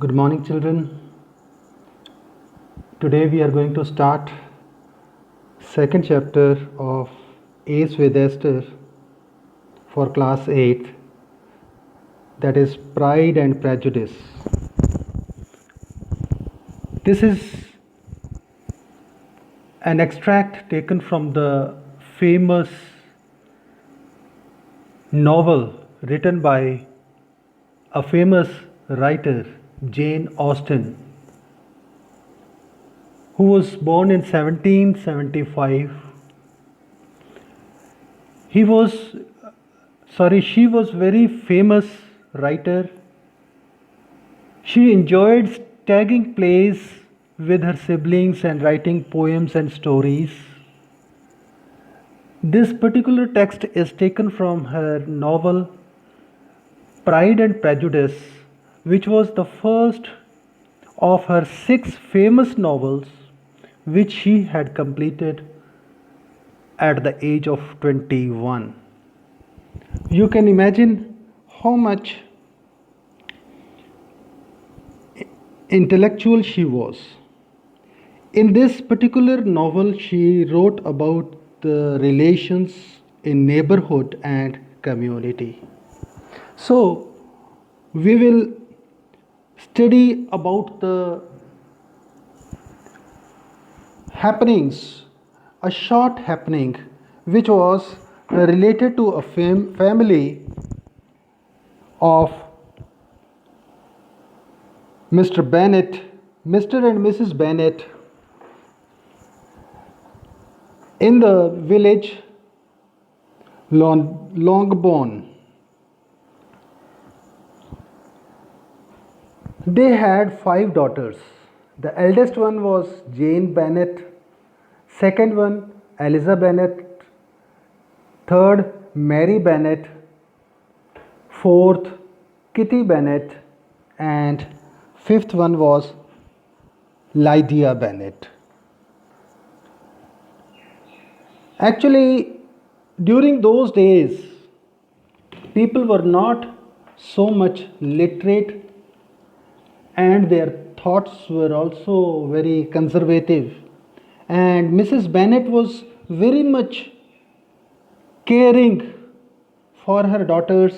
Good morning, children. Today we are going to start second chapter of Ace with Esther for class 8, that is Pride and Prejudice. This is an extract taken from the famous novel written by a famous writer, Jane Austen, who was born in 1775. She was very famous writer. She enjoyed staging plays with her siblings and writing poems and stories. This particular text is taken from her novel Pride and Prejudice, which was the first of her 6 famous novels which she had completed at the age of 21. You can imagine how much intellectual she was. In this particular novel, she wrote about the relations in neighborhood and community. So, we will study about the happenings, a short happening which was related to a family of Mr. Bennet, Mr. and Mrs. Bennet, in the village Longbourn. They had 5 daughters. The eldest one was Jane Bennet, second one Eliza Bennet, third Mary Bennet, fourth Kitty Bennet, and fifth one was Lydia Bennet. Actually, during those days, people were not so much literate and their thoughts were also very conservative. And Mrs. Bennet was very much caring for her daughters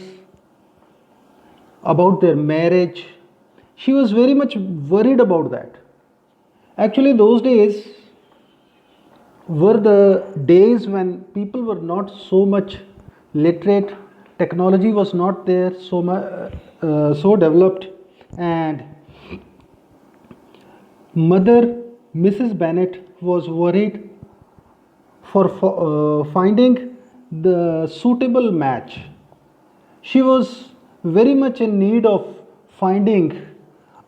about their marriage. She was very much worried about that. Actually, those days were the days when people were not so much literate, technology was not there so developed, and mother Mrs. Bennet was worried for finding the suitable match. She was very much in need of finding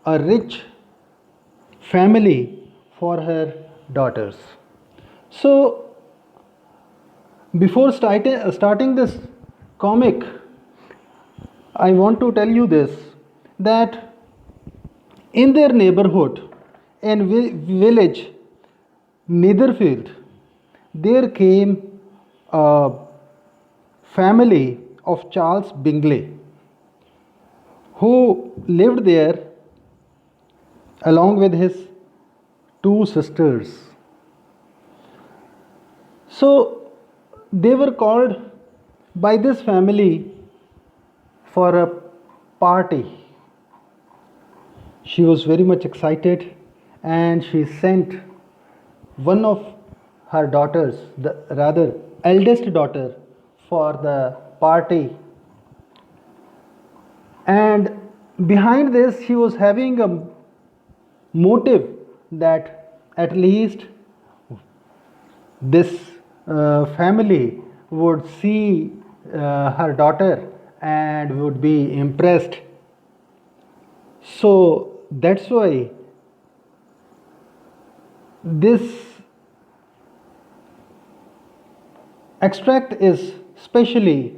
a rich family for her daughters. So, before starting this comic, I want to tell you this, that in their neighborhood and village Netherfield, there came a family of Charles Bingley who lived there along with his 2 sisters. So they were called by this family for a party. She was very much excited and she sent one of her daughters, the rather eldest daughter, for the party. And behind this, she was having a motive that at least this family would see her daughter and would be impressed. So that's why this extract is specially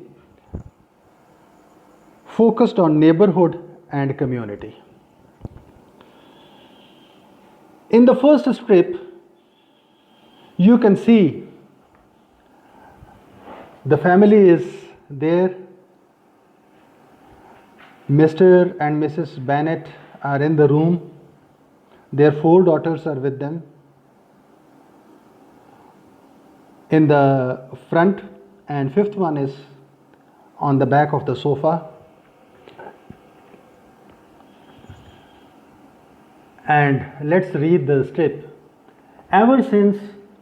focused on neighborhood and community. In the first strip, you can see the family is there. Mr. and Mrs. Bennet are in the room. Their 4 daughters are with them. In the front, and 5th one is on the back of the sofa. And let's read the strip. Ever since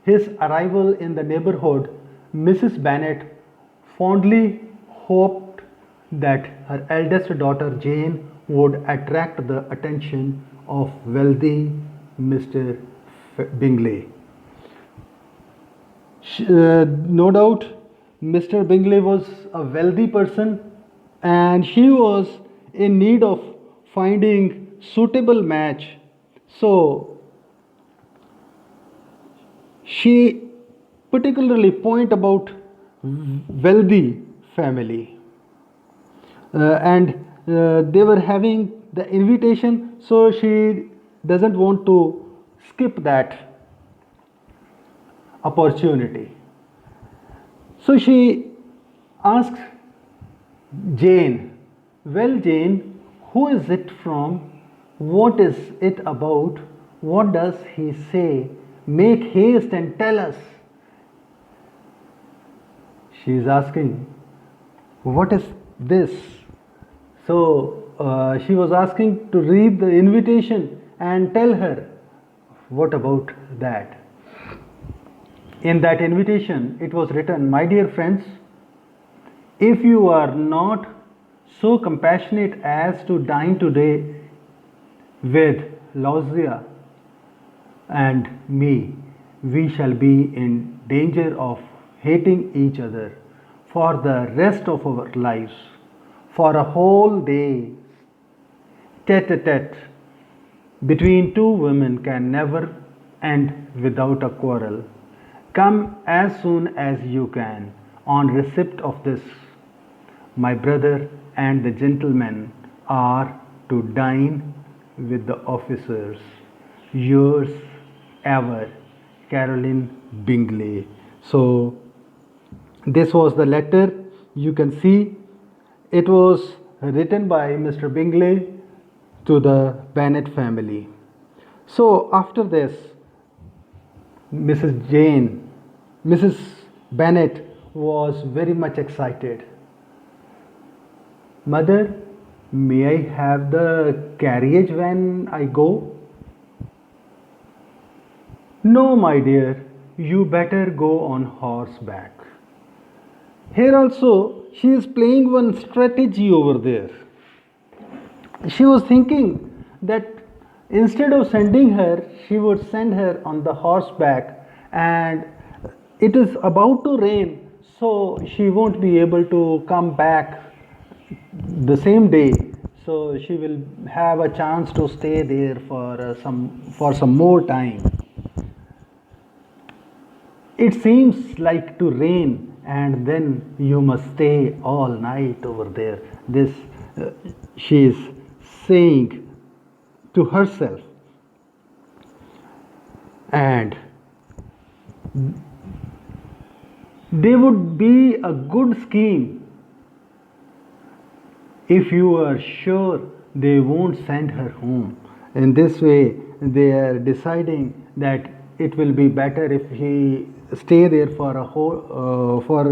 his arrival in the neighborhood, Mrs. Bennet fondly hoped that her eldest daughter Jane would attract the attention of wealthy Mr. Bingley. No doubt, Mr. Bingley was a wealthy person and she was in need of finding suitable match. So she particularly point about wealthy family, and they were having the invitation, so she doesn't want to skip that opportunity. So she asks Jane, well, Jane, who is it from? What is it about? What does he say? Make haste and tell us. She is asking, what is this? So she was asking to read the invitation and tell her what about that. In that invitation, it was written, my dear friends, if you are not so compassionate as to dine today with Lausia and me, we shall be in danger of hating each other for the rest of our lives. For a whole day, tete-a-tete between 2 women can never end without a quarrel. Come as soon as you can. On receipt of this, my brother and the gentlemen are to dine with the officers. Yours ever, Caroline Bingley. So this was the letter. You can see it was written by Mr. Bingley to the Bennet family. So after this, Mrs. Bennet was very much excited. Mother, may I have the carriage when I go? No, my dear, you better go on horseback. Here also, she is playing one strategy over there. She was thinking that instead of sending her, she would send her on the horseback, and it is about to rain, so she won't be able to come back the same day. So she will have a chance to stay there for some more time. It seems like to rain, and then you must stay all night over there. This she is saying to herself. And there would be a good scheme if you are sure they won't send her home. In this way, they are deciding that it will be better if he stay there for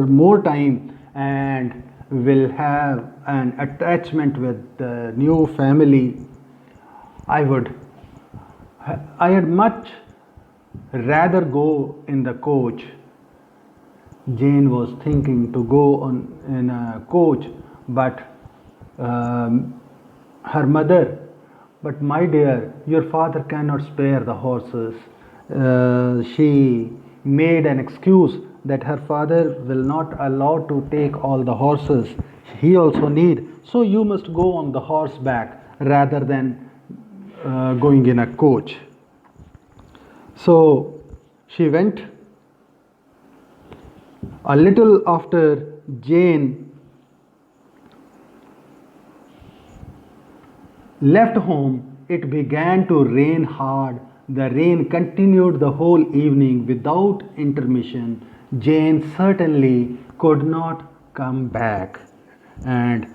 more time and will have an attachment with the new family. I had much rather go in the coach. Jane was thinking to go in a coach, but her mother, but my dear, your father cannot spare the horses. She made an excuse that her father will not allow to take all the horses. He also need, so you must go on the horseback rather than going in a coach. So she went. A little after Jane left home, it began to rain hard. The rain continued the whole evening without intermission. Jane certainly could not come back. And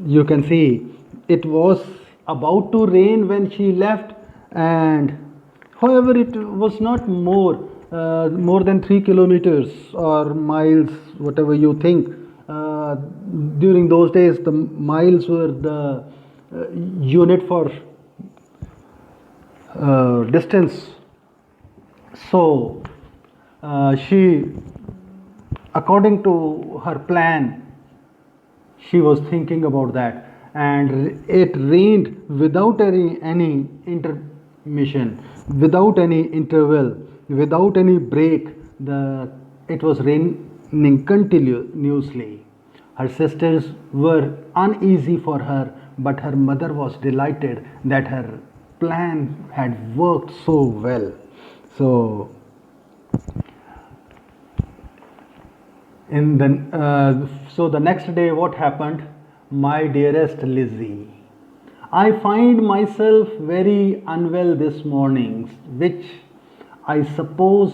you can see it was about to rain when she left, and however, it was not more than 3 kilometers or miles, whatever you think. During those days, the miles were the unit for distance. So she, according to her plan, she was thinking about that, and it rained without any intermission, without any interval, without any break. It was raining continuously. Her sisters were uneasy for her, but her mother was delighted that her plan had worked so well. So so the next day, what happened? My dearest Lizzie, I find myself very unwell this morning, which I suppose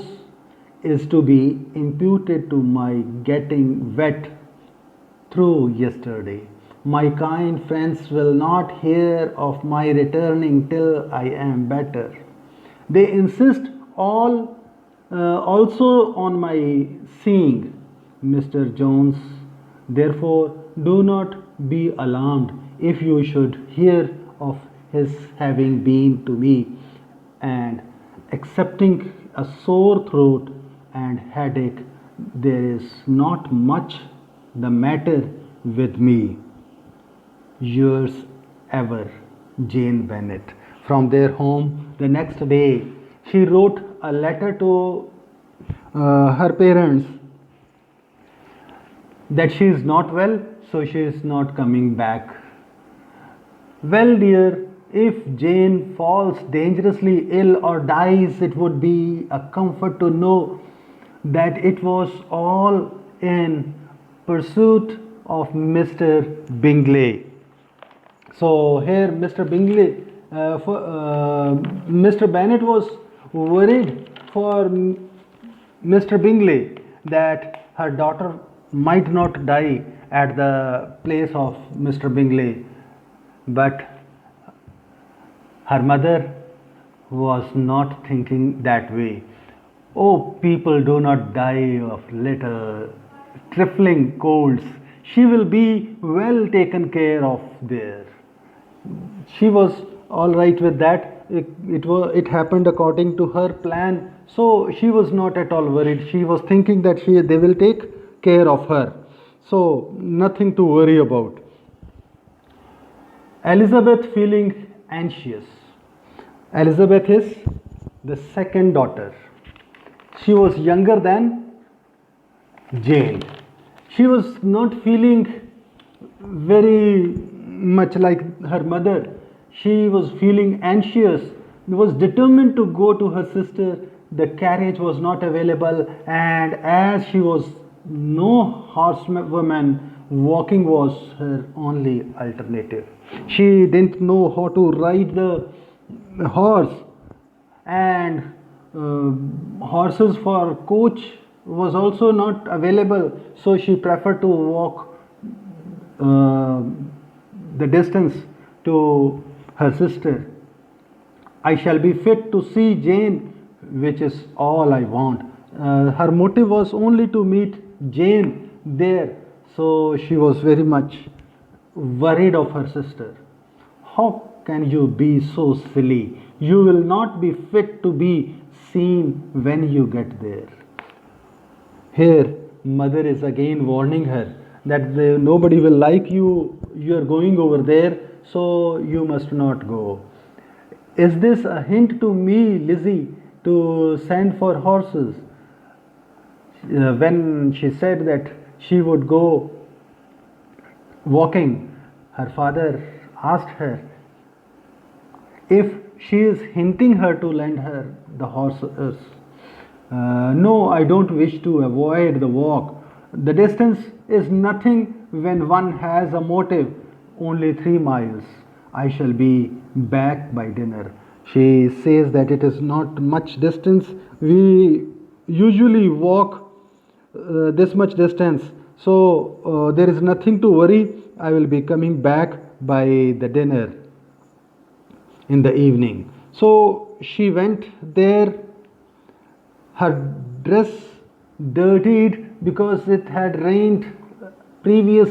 is to be imputed to my getting wet through yesterday. My kind friends will not hear of my returning till I am better. They insist also on my seeing Mr. Jones. Therefore, do not be alarmed if you should hear of his having been to me, and excepting a sore throat and headache, there is not much the matter with me. Yours ever, Jane Bennet. From their home the next day, she wrote a letter to her parents that she is not well, so she is not coming back. Well, dear, if Jane falls dangerously ill or dies, it would be a comfort to know that it was all in pursuit of Mr. Bingley. So here, Mr. Bennet was worried for Mr. Bingley that her daughter might not die at the place of Mr. Bingley, but her mother was not thinking that way. Oh, people do not die of little trifling colds. She will be well taken care of there. She was all right with that. It happened according to her plan, so she was not at all worried. She was thinking that they will take care of her, so nothing to worry about. Elizabeth feeling anxious. Elizabeth is the second daughter. She was younger than Jane. She was not feeling very much like her mother. She was feeling anxious, was determined to go to her sister. The carriage was not available, and as she was no horsewoman, walking was her only alternative. She didn't know how to ride the horse, and horses for coach was also not available, so she preferred to walk the distance to her sister. I shall be fit to see Jane, which is all I want. Her motive was only to meet Jane there, so she was very much worried of her sister. How can you be so silly? You will not be fit to be seen when you get there. Here, mother is again warning her that nobody will like you. You are going over there, so you must not go. Is this a hint to me, Lizzie, to send for horses? When she said that she would go walking, her father asked her if she is hinting her to lend her the horses. No, I don't wish to avoid the walk. The distance is nothing when one has a motive, only 3 miles. I shall be back by dinner. She says that it is not much distance. We usually walk this much distance, so there is nothing to worry. I will be coming back by the dinner. in the evening. So she went there, her dress dirtied because it had rained previous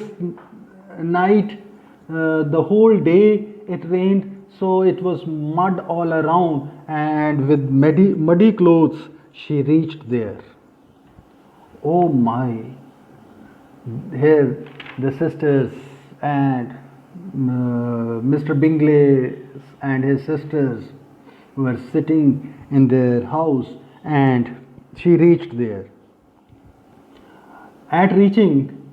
night, the whole day it rained, so it was mud all around, and with muddy clothes she reached there. Oh my, here the sisters and Mr. Bingley and his sisters were sitting in their house, and she reached there. At reaching,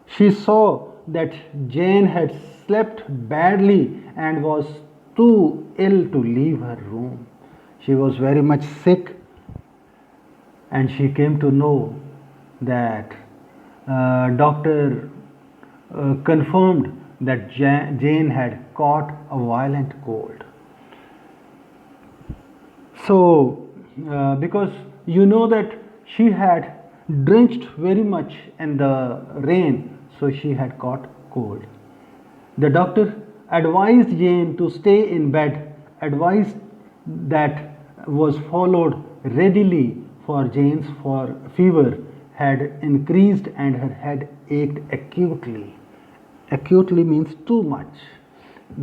she saw that Jane had slept badly and was too ill to leave her room. She was very much sick, and she came to know that doctor confirmed that Jane had caught a violent cold. So, because you know that she had drenched very much in the rain, so she had caught cold. The doctor advised Jane to stay in bed, advice that was followed readily, for Jane's fever had increased and her head ached acutely. Acutely means too much.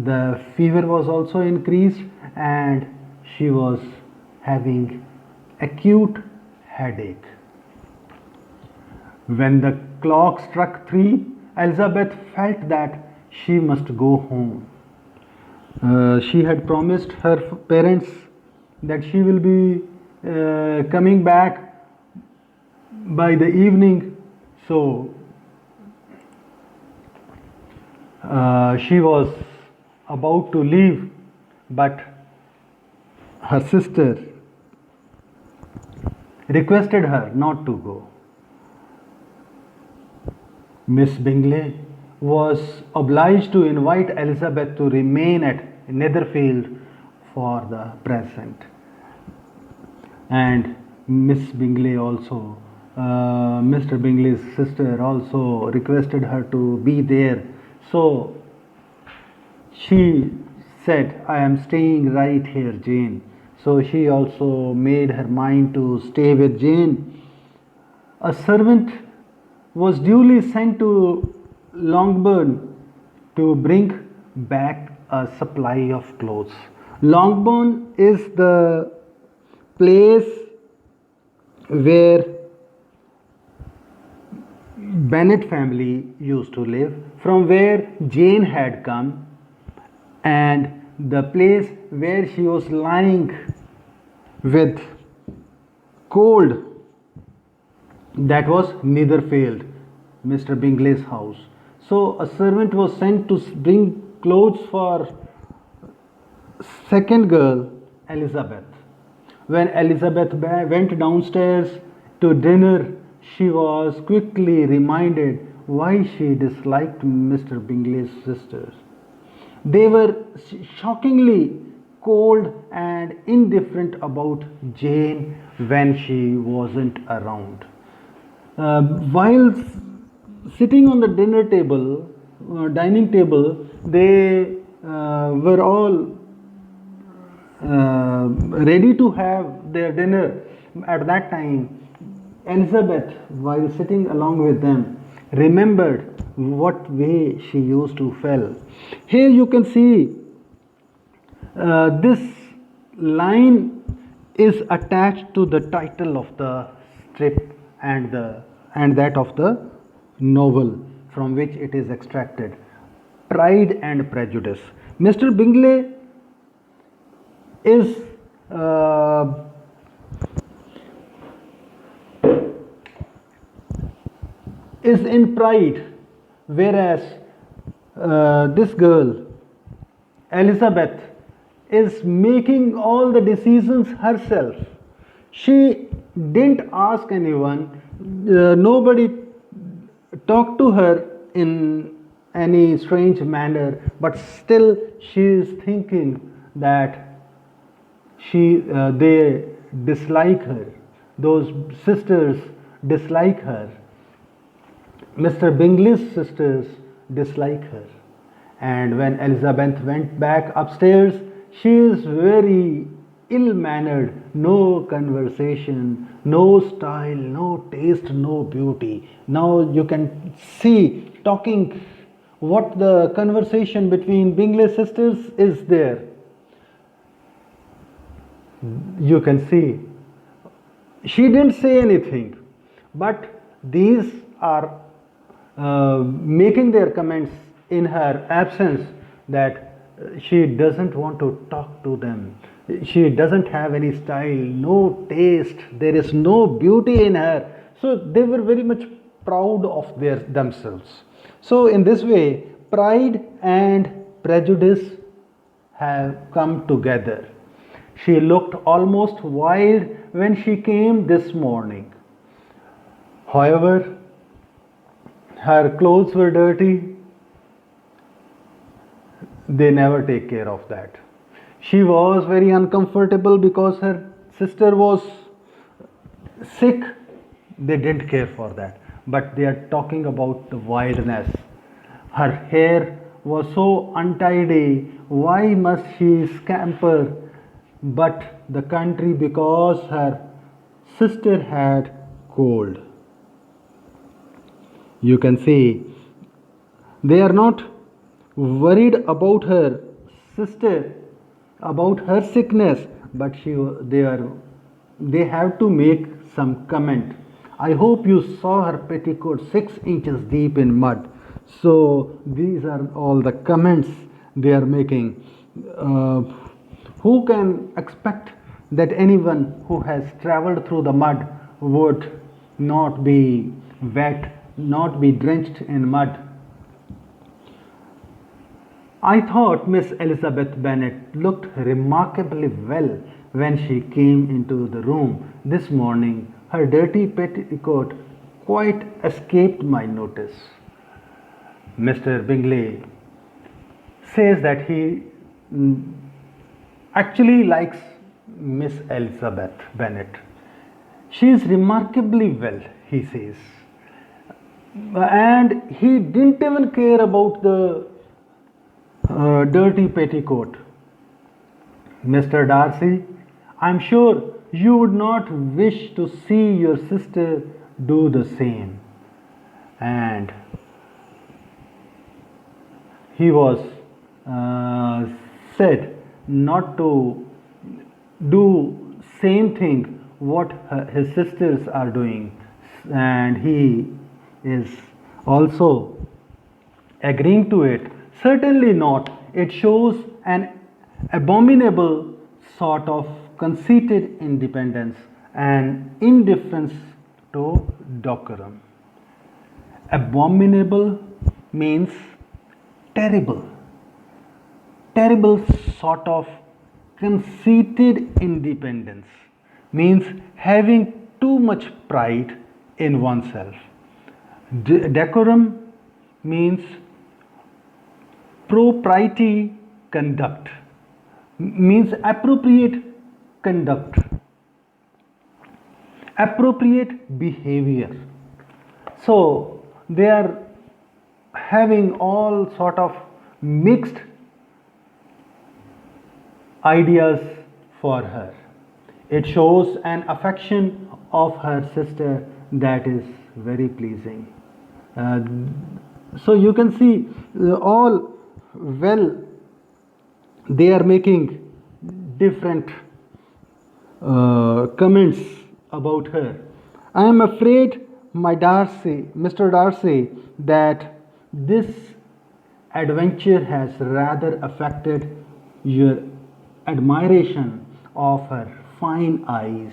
The fever was also increased and she was having acute headache. When the clock struck 3, Elizabeth felt that she must go home. She had promised her parents that she will be coming back by the evening, so she was about to leave, but her sister requested her not to go. Miss Bingley was obliged to invite Elizabeth to remain at Netherfield for the present. And Miss Bingley also, Mr. Bingley's sister also requested her to be there. So she said, I am staying right here, Jane. So she also made her mind to stay with Jane. A servant was duly sent to Longbourn to bring back a supply of clothes. Longbourn is the place where Bennet family used to live, from where Jane had come, and the place where she was lying with cold, that was Netherfield, Mr. Bingley's house. So a servant was sent to bring clothes for second girl, Elizabeth. When Elizabeth went downstairs to dinner, she was quickly reminded why she disliked Mr. Bingley's sisters. They were shockingly cold and indifferent about Jane when she wasn't around. While sitting on the dining table, they were all ready to have their dinner. At that time, Elizabeth, while sitting along with them, remembered what way she used to feel. Here you can see this line is attached to the title of the strip and that of the novel from which it is extracted. Pride and Prejudice. Mr. Bingley is in pride, whereas this girl Elizabeth is making all the decisions herself. She didn't ask anyone, nobody talked to her in any strange manner, but still she is thinking that they dislike her, those sisters dislike her, Mr. Bingley's sisters dislike her. And when Elizabeth went back upstairs, she is very ill mannered, no conversation, no style, no taste, no beauty. Now you can see talking what the conversation between Bingley sisters is there. You can see she didn't say anything, but these are making their comments in her absence that she doesn't want to talk to them. She doesn't have any style, no taste, there is no beauty in her. So they were very much proud of themselves. So in this way, pride and prejudice have come together. She looked almost wild when she came this morning. However, her clothes were dirty. They never take care of that. She was very uncomfortable because her sister was sick. They didn't care for that. But they are talking about the wildness. Her hair was so untidy. Why must she scamper but the country because her sister had cold? You can see they are not worried about her sister, about her sickness, but they have to make some comment. I hope you saw her petticoat 6 inches deep in mud. So these are all the comments they are making. Who can expect that anyone who has traveled through the mud would not be wet, not be drenched in mud? I thought Miss Elizabeth Bennet looked remarkably well when she came into the room this morning. Her dirty petticoat quite escaped my notice. Mr. Bingley says that he actually likes Miss Elizabeth Bennet. She is remarkably well, he says. And he didn't even care about the dirty petticoat. Mr. Darcy, I'm sure you would not wish to see your sister do the same. And he was said not to do same thing what his sisters are doing, and he is also agreeing to it. Certainly not. It shows an abominable sort of conceited independence and indifference to decorum. Abominable means terrible. Terrible sort of conceited independence means having too much pride in oneself. Decorum means propriety conduct, means appropriate conduct, appropriate behavior. So they are having all sort of mixed ideas for her. It shows an affection of her sister that is very pleasing. So you can see all well they are making different comments about her. I am afraid, Mr. Darcy, that this adventure has rather affected your admiration of her fine eyes.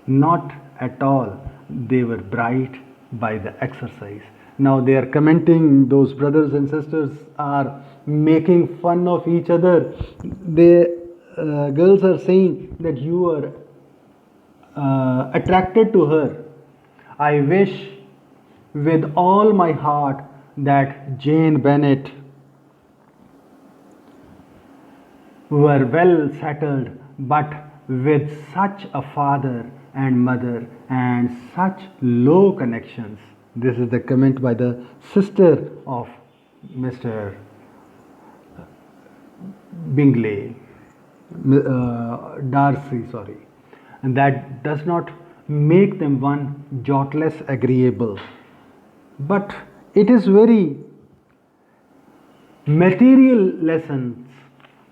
Not at all. They were bright by the exercise. Now they are commenting, those brothers and sisters are making fun of each other. The girls are saying that you are attracted to her. I wish with all my heart that Jane Bennet were well settled, but with such a father and mother and such low connections. This is the comment by the sister of Mr. Bingley, Darcy, sorry, and that does not make them one jot less agreeable, but it is very material lessons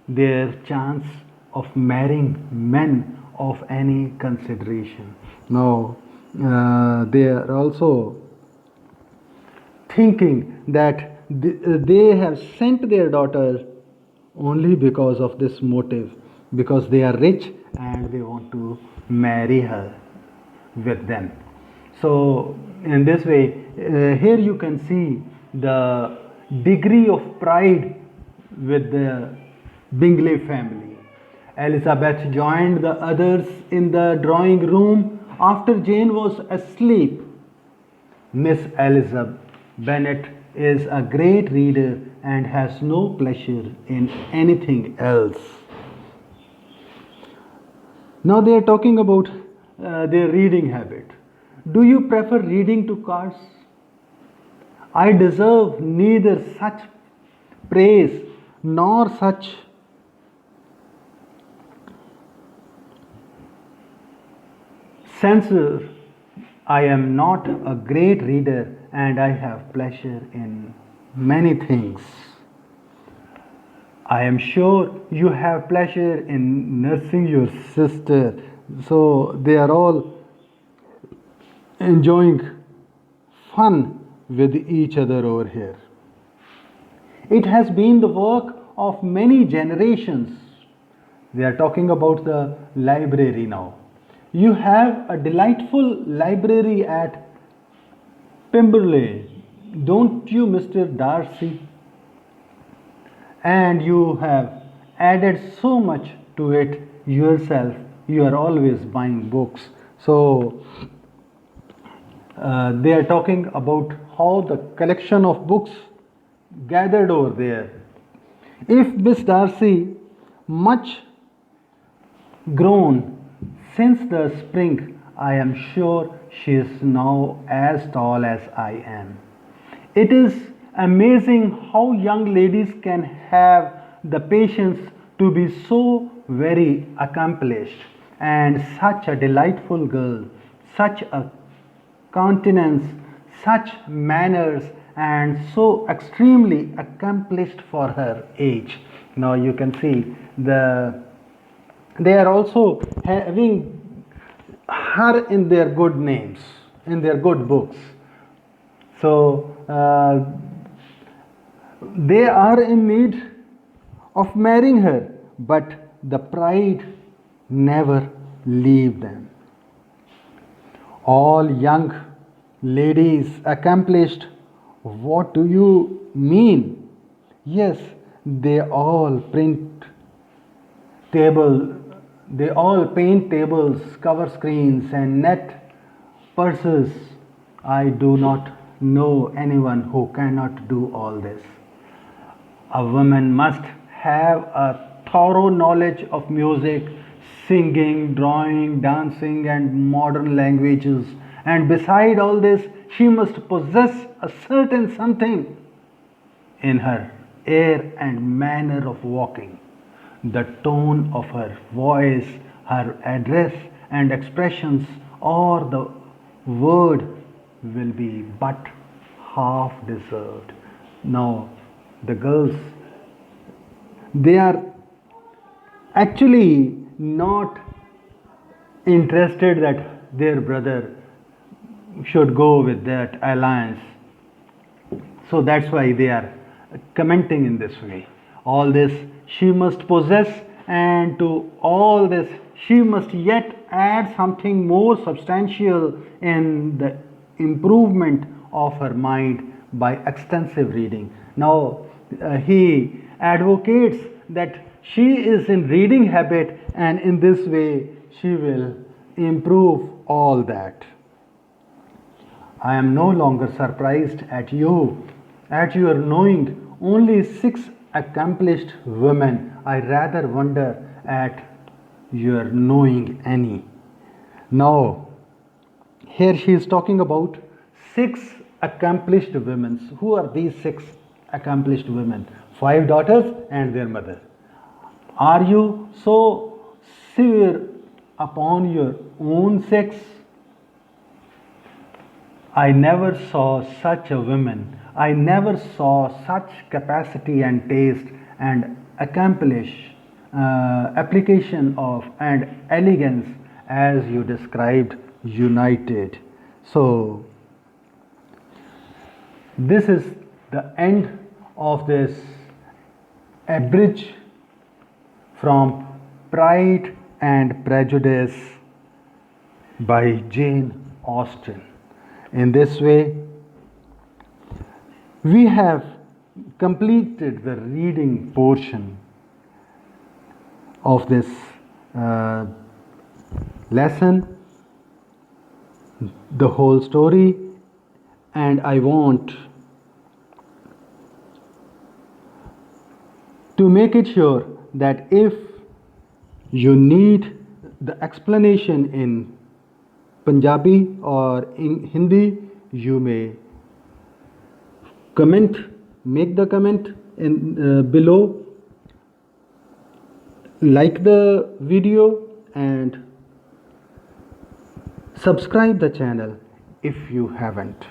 their chance of marrying men of any consideration. Now, they are also thinking that they have sent their daughter only because of this motive, because they are rich and they want to marry her with them. So, in this way, here you can see the degree of pride with the Bingley family. Elizabeth joined the others in the drawing room after Jane was asleep. Miss Elizabeth Bennet is a great reader and has no pleasure in anything else. Now they are talking about their reading habit. Do you prefer reading to cards? I deserve neither such praise nor such censure. I am not a great reader and I have pleasure in many things. I am sure you have pleasure in nursing your sister. So they are all enjoying fun with each other over here. It has been the work of many generations. They are talking about the library now. You have a delightful library at Pemberley, don't you, Mr. Darcy? And you have added so much to it yourself. You are always buying books. So they are talking about how the collection of books gathered over there. If Miss Darcy, much grown since the spring, I am sure she is now as tall as I am. It is amazing how young ladies can have the patience to be so very accomplished, and such a delightful girl, such a countenance, such manners, and so extremely accomplished for her age. Now you can see they are also having her in their good names, in their good books. So they are in need of marrying her, but the pride never leave them. All young ladies accomplished. What do you mean? Yes, they all paint tables, cover screens, and net purses. I do not know anyone who cannot do all this. A woman must have a thorough knowledge of music, singing, drawing, dancing, and modern languages. And beside all this, she must possess a certain something in her air and manner of walking, the tone of her voice, her address and expressions, or the word will be but half deserved. Now, the girls, they are actually not interested that their brother should go with that alliance. So that's why they are commenting in this way. All this she must possess, and to all this she must yet add something more substantial in the improvement of her mind by extensive reading. Now he advocates that she is in reading habit, and in this way she will improve all that. I am no longer surprised at your knowing only 6 accomplished women. I rather wonder at your knowing any. Now, here she is talking about 6 accomplished women. Who are these 6 accomplished women? 5 daughters and their mother. Are you so severe upon your own sex? I never saw such a woman. I never saw such capacity and taste and application of and elegance as you described united. So this is the end of this abridge from Pride and Prejudice by Jane Austen. In this way, we have completed the reading portion of this lesson, the whole story, and I want to make it sure that if you need the explanation in Punjabi or in Hindi, you may comment, make the comment in below, like the video and subscribe the channel if you haven't.